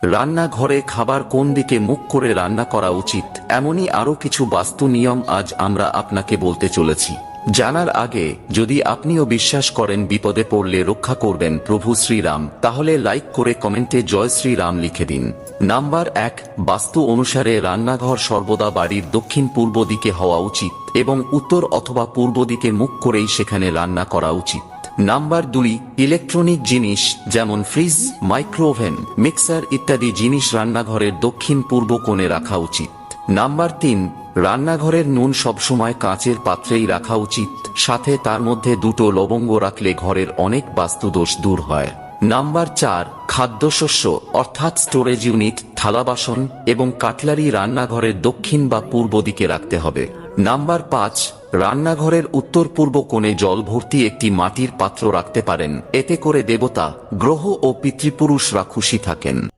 রান্নাঘরে খাবার কোন দিকে মুখ করে রান্না করা উচিত, এমনই আরো কিছু বাস্তু নিয়ম আজ আমরা আপনাকে বলতে চলেছি। জানার আগে যদি আপনিও বিশ্বাস করেন বিপদে পড়লে রক্ষা করবেন প্রভু শ্রীরাম, তাহলে লাইক করে কমেন্টে জয় শ্রীরাম লিখে দিন। নাম্বার 1, বাস্তু অনুসারে রান্নাঘর সর্বদা বাড়ির দক্ষিণ পূর্ব দিকে হওয়া উচিত এবং উত্তর অথবা পূর্ব দিকে মুখ করেই সেখানে রান্না করা উচিত। নাম্বার 2, ইলেকট্রনিক জিনিস যেমন ফ্রিজ, মাইক্রোওভেন, মিক্সার ইত্যাদি জিনিস রান্নাঘরের দক্ষিণ পূর্ব কোণে রাখা উচিত। নাম্বার 3, রান্নাঘরের নুন সবসময় কাঁচের পাত্রেই রাখা উচিত, সাথে তার মধ্যে 2টো লবঙ্গ রাখলে ঘরের অনেক বাস্তুদোষ দূর হয়। নাম্বার 4, খাদ্যশস্য অর্থাৎ স্টোরেজ ইউনিট, থালা বাসন এবং কাটলারি রান্নাঘরের দক্ষিণ বা পূর্ব দিকে রাখতে হবে। নাম্বার 5, রান্নাঘরের উত্তর পূর্ব কোণে জল ভর্তি একটি মাটির পাত্র রাখতে পারেন, এতে করে দেবতা, গ্রহ ও পিতৃপুরুষরা খুশি থাকেন।